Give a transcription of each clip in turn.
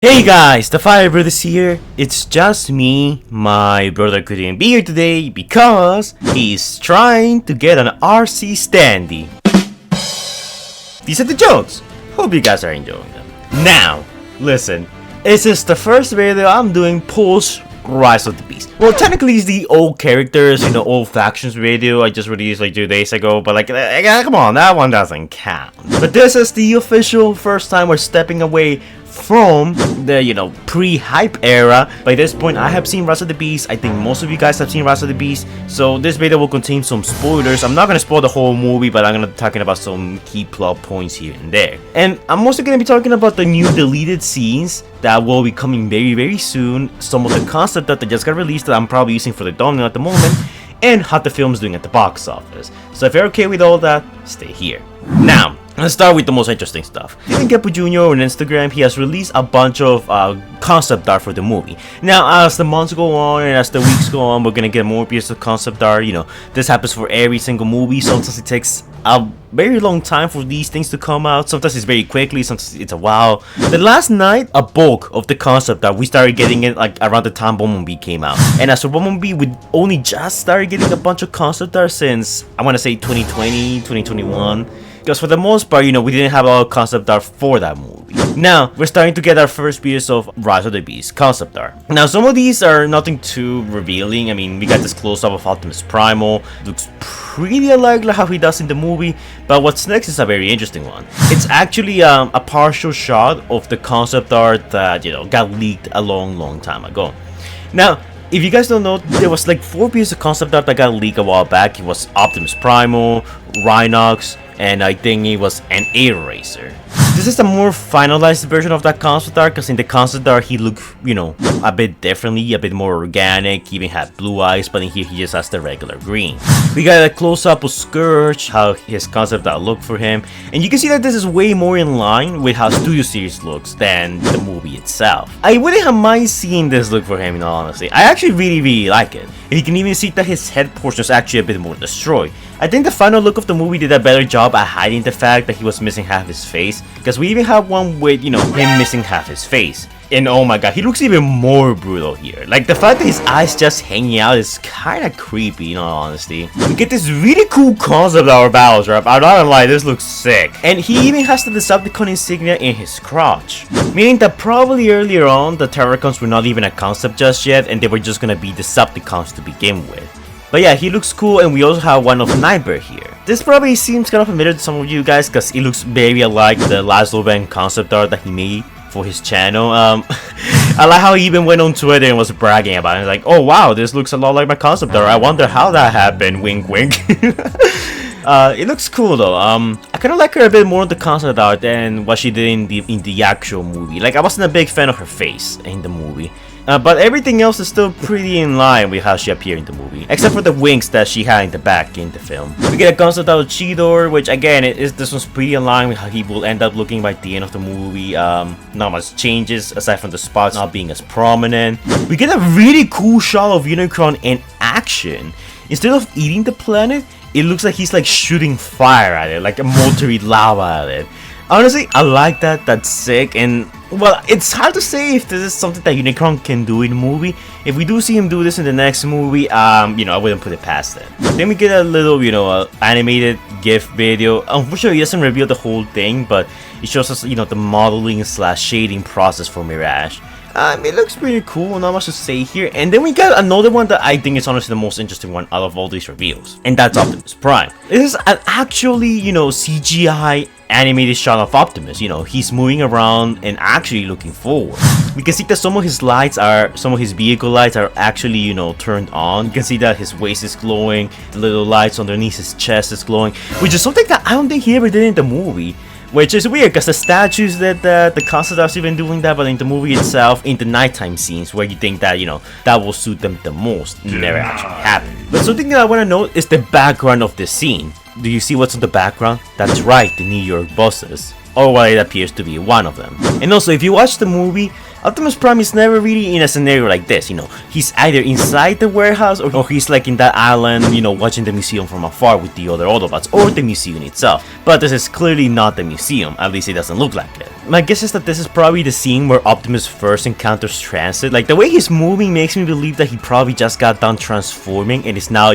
Hey guys, the Fire Brothers here. It's just me. My brother couldn't be here today because he's trying to get an RC standee. These are the jokes. Hope you guys are enjoying them. Now, listen. This is the first video I'm doing post Rise of the Beast. Well, technically it's the old characters, old factions video I just released like 2 days ago, but come on, that one doesn't count. But this is the official first time we're stepping away from the pre-hype era. By this point I have seen Rise of the Beast. I think most of you guys have seen Rise of the Beast, so this video will contain some spoilers. I'm not gonna spoil the whole movie, but I'm gonna be talking about some key plot points here and there. And I'm also gonna be talking about the new deleted scenes that will be coming very soon, some of the concept art that just got released that I'm probably using for the thumbnail at the moment, and how the film's doing at the box office. So if you're okay with all that, stay here. Now, let's start with the most interesting stuff. Steven Geppo Jr. on Instagram, he has released a bunch of concept art for the movie. Now, as the months go on and as the weeks go on, we're gonna get more pieces of concept art. This happens for every single movie. Sometimes it takes a very long time for these things to come out. Sometimes it's very quickly, sometimes it's a while. The last night, a bulk of the concept art, we started getting it like around the time Bumblebee came out. And as for Bumblebee, we only just started getting a bunch of concept art since, I want to say 2020, 2021. Because for the most part, we didn't have a lot of concept art for that movie. Now, we're starting to get our first piece of Rise of the Beast concept art. Now, some of these are nothing too revealing. I mean, we got this close-up of Optimus Primal. Looks pretty alike like how he does in the movie. But what's next is a very interesting one. It's actually a partial shot of the concept art that, got leaked a long time ago. Now, if you guys don't know, there was like 4 pieces of concept art that got leaked a while back. It was Optimus Primal, Rhinox, and I think it was an Air Racer. This is a more finalized version of that concept art, because in the concept art he looked, a bit differently, a bit more organic. He even had blue eyes, but in here he just has the regular green. We got a close-up of Scourge, how his concept art looked for him, and you can see that this is way more in line with how Studio Series looks than the movie itself. I wouldn't have mind seeing this look for him, in all honesty. I actually really like it. And you can even see that his head portion is actually a bit more destroyed. I think the final look of the movie did a better job at hiding the fact that he was missing half his face, because we even have one with, him missing half his face. And oh my god, he looks even more brutal here. Like, the fact that his eyes just hanging out is kinda creepy, in all honesty. We get this really cool concept of our battles rap. I'm not gonna lie, this looks sick. And he even has the Decepticon insignia in his crotch. Meaning that probably earlier on, the Terracons were not even a concept just yet, and they were just gonna be Decepticons to begin with. But yeah, he looks cool, and we also have one of Nightbear here. This probably seems kind of familiar to some of you guys, because it looks very alike the Lazlo concept art that he made for his channel. I like how he even went on Twitter and was bragging about it. He's like, oh wow, this looks a lot like my concept art. I wonder how that happened, wink wink. It looks cool though. I kind of like her a bit more in the concept art than what she did in the actual movie. Like, I wasn't a big fan of her face in the movie. But everything else is still pretty in line with how she appeared in the movie, except for the wings that she had in the back in the film. We get a concept out of Cheetor, which again, this one's pretty in line with how he will end up looking by the end of the movie. Not much changes aside from the spots not being as prominent. We get a really cool shot of Unicron in action. Instead of eating the planet, it looks like he's like shooting fire at it, like a molten lava at it. Honestly, I like that. That's sick. And well, it's hard to say if this is something that Unicron can do in the movie. If we do see him do this in the next movie, I wouldn't put it past it. Then we get a little, animated GIF video. Unfortunately, it doesn't reveal the whole thing, but it shows us, the modeling / shading process for Mirage. It looks pretty cool, not much to say here. And then we got another one that I think is honestly the most interesting one out of all these reveals, and that's Optimus Prime. This is an actually, CGI animated shot of Optimus. He's moving around and actually looking forward. We can see that some of his vehicle lights are actually, turned on. You can see that his waist is glowing, the little lights underneath his chest is glowing, which is something that I don't think he ever did in the movie. Which is weird, because the statues that the concept art's even doing that, but in the movie itself, in the nighttime scenes where you think that, that will suit them the most, it never actually happened. But something that I want to note is the background of this scene. Do you see what's in the background? That's right, the New York buses. or what it appears to be one of them. And also, if you watch the movie, Optimus Prime is never really in a scenario like this, he's either inside the warehouse or he's like in that island, watching the museum from afar with the other Autobots, or the museum itself. But this is clearly not the museum, at least it doesn't look like it. My guess is that this is probably the scene where Optimus first encounters Transit. Like, the way he's moving makes me believe that he probably just got done transforming and is now,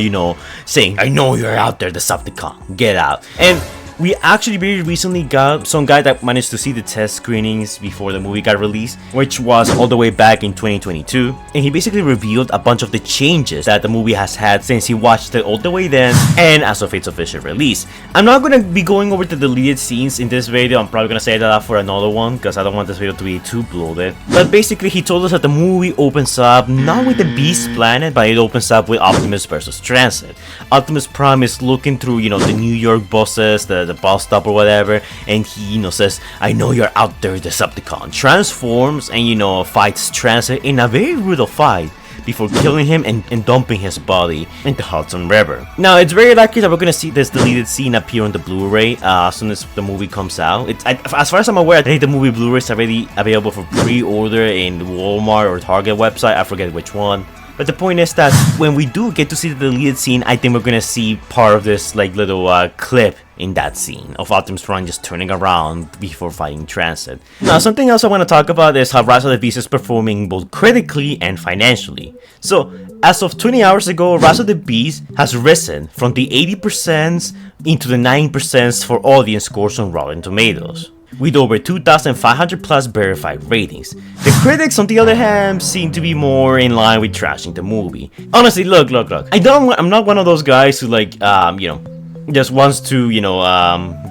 saying, "I know you're out there, Decepticon, get out." And we actually very recently got some guy that managed to see the test screenings before the movie got released, which was all the way back in 2022, and he basically revealed a bunch of the changes that the movie has had since he watched it all the way then and as of its official release. I'm not gonna be going over the deleted scenes in this video. I'm probably gonna save that up for another one because I don't want this video to be too bloated. But basically, he told us that the movie opens up not with the Beast Planet, but it opens up with Optimus versus Transit. Optimus Prime is looking through, the New York buses, the bus stop or whatever, and he, says, "I know you're out there, Decepticon." Transforms and, fights Transit in a very brutal fight before killing him and dumping his body in the Hudson River. Now, it's very likely that we're gonna see this deleted scene appear on the Blu-ray as soon as the movie comes out. As far as I'm aware, I think the movie Blu-ray is already available for pre-order in Walmart or Target website, I forget which one. But the point is that when we do get to see the deleted scene, I think we're gonna see part of this little clip in that scene of Optimus Prime just turning around before fighting Transit. Now, something else I want to talk about is how Rise of the Beast is performing both critically and financially. So, as of 20 hours ago, Rise of the Beast has risen from the 80% into the 9% for audience scores on Rotten Tomatoes, with over 2,500 plus verified ratings. The critics, on the other hand, seem to be more in line with trashing the movie. Honestly, look. I'm not one of those guys who just wants to,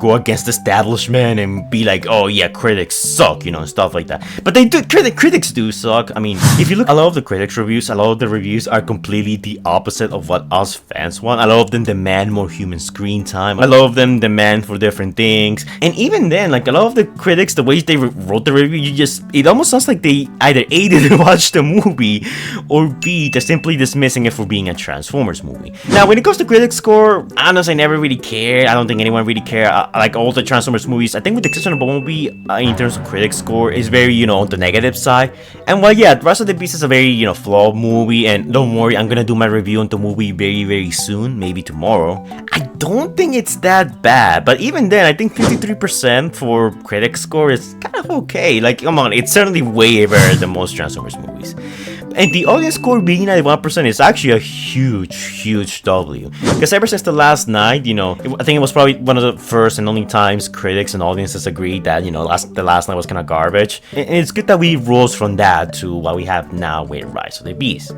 go against the establishment and be like, "Oh yeah, critics suck," and stuff like that. But they do. Critics do suck. I mean, if you look at a lot of the critics' reviews, a lot of the reviews are completely the opposite of what us fans want. A lot of them demand more human screen time. A lot of them demand for different things. And even then, a lot of the critics, the way they wrote the review, it almost sounds like they either A, didn't watch the movie, or B, they're simply dismissing it for being a Transformers movie. Now, when it comes to critics' score, honestly, I never really care. I don't think anyone really care. Like all the Transformers movies, I think with the exception of Bumblebee, in terms of critics score, is very, on the negative side. And while yeah, Rise of the Beast is a very, flawed movie, and don't worry, I'm gonna do my review on the movie very, very soon, maybe tomorrow. I don't think it's that bad, but even then, I think 53% for critics score is kind of okay. Come on, it's certainly way better than most Transformers movies. And the audience score being 91% is actually a huge W. Because ever since the last night, I think it was probably one of the first and only times critics and audiences agreed that, the last night was kind of garbage. And it's good that we rose from that to what we have now with Rise of the Beast.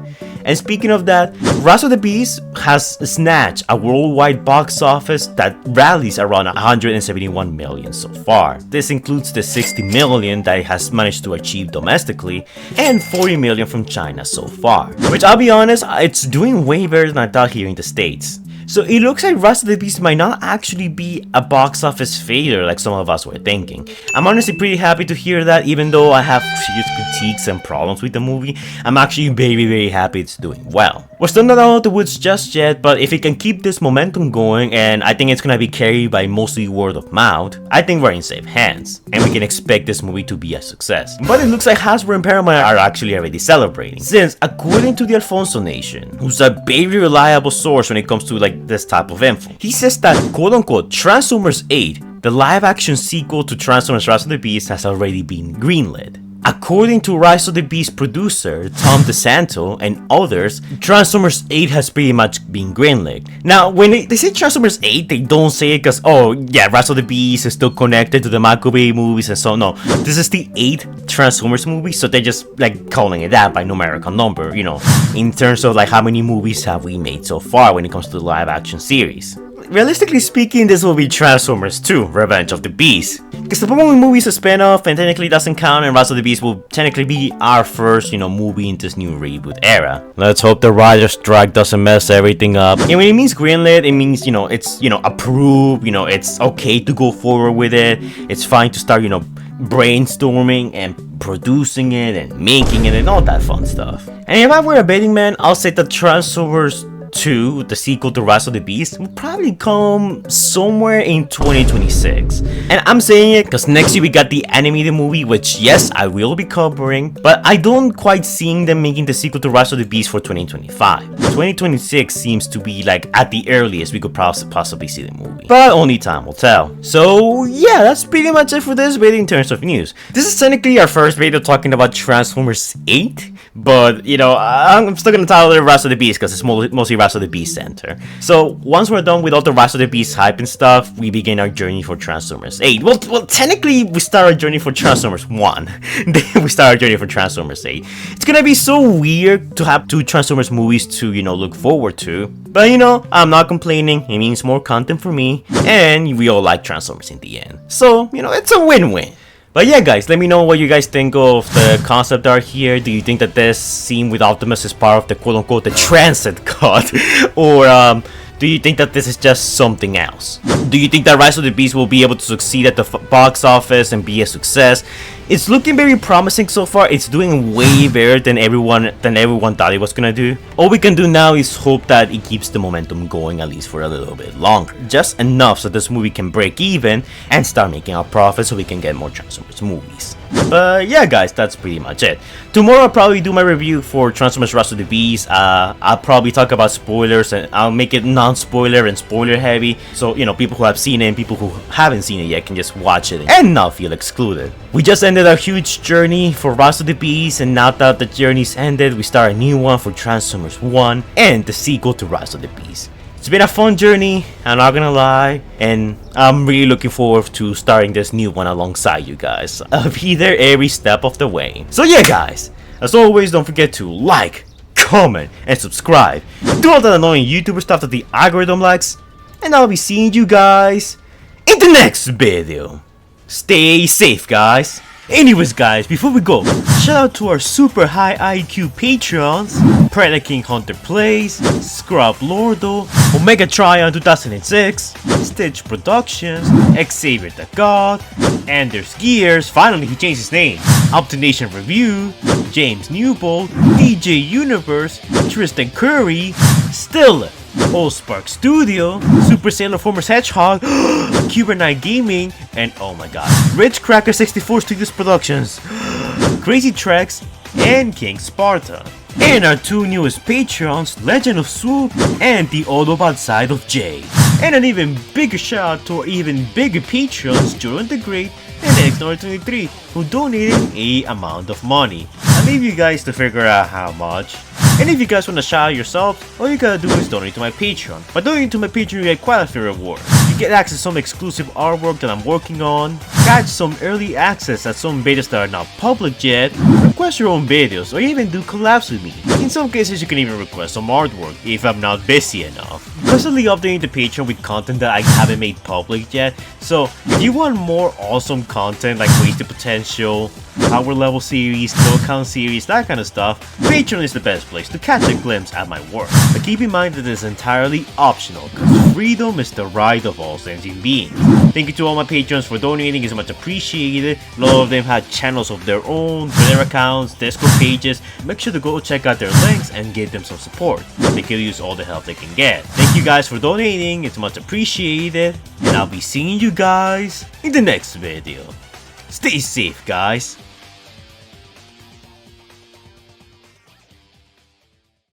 And speaking of that, Rise of the Beast has snatched a worldwide box office that rallies around 171 million so far. This includes the 60 million that it has managed to achieve domestically and 40 million from China so far, which I'll be honest, it's doing way better than I thought here in the States. So it looks like Rise of the Beast might not actually be a box office failure like some of us were thinking. I'm honestly pretty happy to hear that, even though I have serious critiques and problems with the movie. I'm actually very happy it's doing well. We're still not out of the woods just yet, but if it can keep this momentum going, and I think it's gonna be carried by mostly word of mouth, I think we're in safe hands, and we can expect this movie to be a success. But it looks like Hasbro and Paramount are actually already celebrating, since according to the Alfonso Nation, who's a very reliable source when it comes to this type of info, he says that quote-unquote Transformers 8, the live-action sequel to Transformers Rise of the Beast, has already been greenlit. According to Rise of the Beast producer Tom DeSanto and others, Transformers 8 has pretty much been greenlit. Now, when they say Transformers 8, they don't say it because, oh yeah, Rise of the Beast is still connected to the Michael Bay movies and so. No, this is the 8th Transformers movie, so they're just calling it that by numerical number, in terms of how many movies have we made so far when it comes to the live action series. Realistically speaking, this will be Transformers 2, Revenge of the Beast. Because the Bumblebee movie is a spin-off and technically doesn't count, and Rise of the Beast will technically be our first, movie in this new reboot era. Let's hope the writer's strike doesn't mess everything up. And when it means greenlit, it means, it's, approved, it's okay to go forward with it. It's fine to start, brainstorming and producing it and making it and all that fun stuff. And if I were a betting man, I'll say that Transformers 2, the sequel to Rise of the Beast, will probably come somewhere in 2026. And I'm saying it because next year we got the animated movie, which yes, I will be covering, but I don't quite seeing them making the sequel to Rise of the Beast for 2025. 2026 seems to be like at the earliest we could possibly see the movie, but only time will tell. So yeah, that's pretty much it for this video in terms of news. This is technically our first video talking about Transformers 8, but you know, I'm still gonna title it Rise of the Beast because it's mostly Rise of the Beast center. So once we're done with all the Rise of the Beast hype and stuff, we begin our journey for Transformers 8. Well, technically we start our journey for Transformers 1. Then we start our journey for Transformers 8. It's gonna be so weird to have 2 Transformers movies to, you know, look forward to. But you know, I'm not complaining. It means more content for me, and we all like Transformers in the end. So, you know, it's a win-win. But yeah, guys, let me know what you guys think of the concept art here. Do you think that this scene with Optimus is part of the quote-unquote the transit cut? Or do you think that this is just something else? Do you think that Rise of the Beast will be able to succeed at the box office and be a success? It's looking very promising so far. It's doing way better than everyone thought it was gonna do. All we can do now is hope that it keeps the momentum going at least for a little bit longer. Just enough so this movie can break even and start making our profit so we can get more Transformers movies. But yeah, guys, that's pretty much it. Tomorrow I'll probably do my review for Transformers Rise of the Beast. I'll probably talk about spoilers, and I'll make it non-spoiler and spoiler heavy, so you know, people who have seen it and people who haven't seen it yet can just watch it and not feel excluded. We just ended a huge journey for Rise of the Beast, and now that the journey's ended, we start a new one for Transformers 1 and the sequel to Rise of the Beast. It's been a fun journey, I'm not gonna lie, and I'm really looking forward to starting this new one alongside you guys. I'll be there every step of the way. So yeah, guys, as always, don't forget to like, comment, and subscribe. Do all that annoying YouTuber stuff that the algorithm likes, and I'll be seeing you guys in the next video. Stay safe, guys. Anyways, guys, before we go, shout out to our super high IQ patrons: Predator King Hunter Plays, Scrub Lordo, Omega Tryon 2006, Stitch Productions, Xavier the God, Anders Gears, finally he changed his name, Optination Review, James Newbold, DJ Universe, Tristan Curry, Still, Allspark Studio, Super Sailor Formers Hedgehog, Cuber Night Gaming, and oh my god, Rich Cracker 64 Studios Productions, Crazy Tracks, and King Sparta. And our 2 newest patrons, Legend of Swoop and the Autobot Side of J. And an even bigger shout out to our even bigger patrons, Jordan the Great and X-23, who donated a amount of money. I'll leave you guys to figure out how much. And if you guys want to shout out yourselves, all you gotta do is donate to my Patreon. By donating to my Patreon, you get quite a few rewards. You get access to some exclusive artwork that I'm working on, catch some early access at some betas that are not public yet, request your own videos, or even do collabs with me. In some cases, you can even request some artwork if I'm not busy enough. Constantly updating the Patreon with content that I haven't made public yet, so if you want more awesome content like Wasted Potential, Power Level series, Kill Count series, that kind of stuff, Patreon is the best place to catch a glimpse at my work. But keep in mind that it is entirely optional, because freedom is the right of all sentient beings. Thank you to all my patrons for donating, it's much appreciated. A lot of them have channels of their own, Twitter accounts, Discord pages. Make sure to go check out their links and give them some support. They can use all the help they can get. Thank you guys for donating, it's much appreciated. And I'll be seeing you guys in the next video. Stay safe, guys.